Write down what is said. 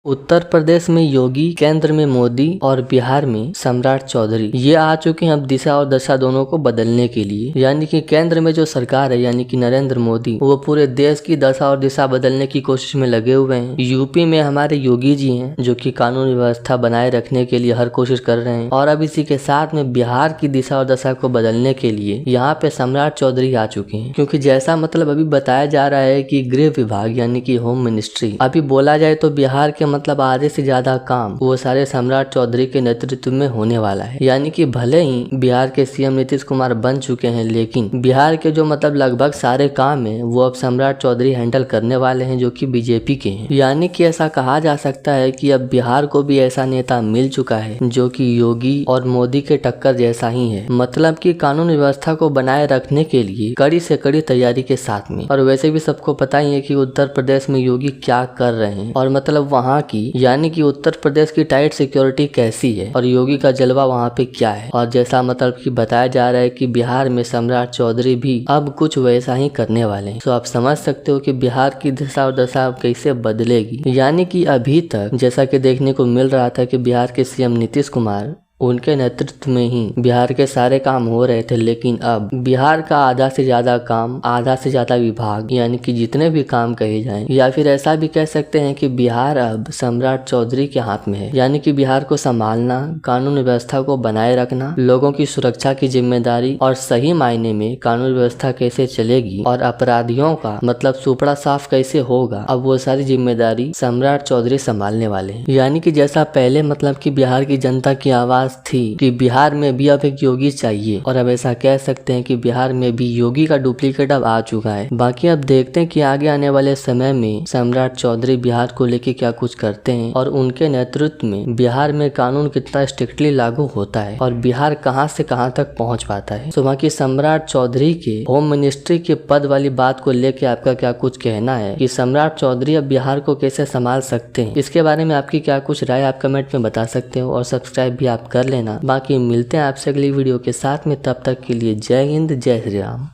उत्तर प्रदेश में योगी, केंद्र में मोदी और बिहार में सम्राट चौधरी ये आ चुके हैं अब दिशा और दशा दोनों को बदलने के लिए। यानी कि केंद्र में जो सरकार है यानी कि नरेंद्र मोदी वो पूरे देश की दशा और दिशा बदलने की कोशिश में लगे हुए हैं। यूपी में हमारे योगी जी हैं जो कि कानून व्यवस्था बनाए रखने के लिए हर कोशिश कर रहे हैं और अब इसी के साथ में बिहार की दिशा और दशा को बदलने के लिए यहाँ पे सम्राट चौधरी आ चुके हैं। क्योंकि जैसा मतलब अभी बताया जा रहा है कि गृह विभाग यानी कि होम मिनिस्ट्री अभी बोला जाए तो बिहार के मतलब आधे से ज्यादा काम वो सारे सम्राट चौधरी के नेतृत्व में होने वाला है। यानी कि भले ही बिहार के सीएम नीतीश कुमार बन चुके हैं लेकिन बिहार के जो मतलब लगभग सारे काम है वो अब सम्राट चौधरी हैंडल करने वाले हैं जो कि बीजेपी के हैं। यानी कि ऐसा कहा जा सकता है कि अब बिहार को भी ऐसा नेता मिल चुका है जो कि योगी और मोदी के टक्कर जैसा ही है। मतलब कि कानून व्यवस्था को बनाए रखने के लिए कड़ी से कड़ी तैयारी के साथ में। और वैसे भी सबको पता ही है कि उत्तर प्रदेश में योगी क्या कर रहे हैं और मतलब वहाँ की यानी कि उत्तर प्रदेश की टाइट सिक्योरिटी कैसी है और योगी का जलवा वहाँ पे क्या है। और जैसा मतलब कि बताया जा रहा है कि बिहार में सम्राट चौधरी भी अब कुछ वैसा ही करने वाले हैं। तो आप समझ सकते हो कि बिहार की दिशा और दशा कैसे बदलेगी। यानी कि अभी तक जैसा कि देखने को मिल रहा था कि बिहार के सीएम नीतीश कुमार उनके नेतृत्व में ही बिहार के सारे काम हो रहे थे, लेकिन अब बिहार का आधा से ज्यादा काम, आधा से ज्यादा विभाग यानी कि जितने भी काम कहे जाएं या फिर ऐसा भी कह सकते हैं कि बिहार अब सम्राट चौधरी के हाथ में है। यानी कि बिहार को संभालना, कानून व्यवस्था को बनाए रखना, लोगों की सुरक्षा की जिम्मेदारी और सही मायने में कानून व्यवस्था कैसे चलेगी और अपराधियों का मतलब सुपड़ा साफ कैसे होगा, अब वो सारी जिम्मेदारी सम्राट चौधरी संभालने वाले हैं। यानी कि जैसा पहले मतलब कि बिहार की जनता की आवाज थी कि बिहार में भी अब एक योगी चाहिए और अब ऐसा कह सकते हैं कि बिहार में भी योगी का डुप्लीकेट अब आ चुका है। बाकी अब देखते हैं कि आगे आने वाले समय में सम्राट चौधरी बिहार को लेके क्या कुछ करते हैं और उनके नेतृत्व में बिहार में कानून कितना स्ट्रिक्टली लागू होता है और बिहार कहां से कहां तक पहुंच पाता है। तो बाकी सम्राट चौधरी के होम मिनिस्ट्री के पद वाली बात को लेके आपका क्या कुछ कहना है कि सम्राट चौधरी अब बिहार को कैसे संभाल सकते हैं, इसके बारे में आपकी क्या कुछ राय आप कमेंट में बता सकते हो और सब्सक्राइब भी आप कर लेना। बाकी मिलते हैं आपसे अगली वीडियो के साथ में, तब तक के लिए जय हिंद, जय श्री राम।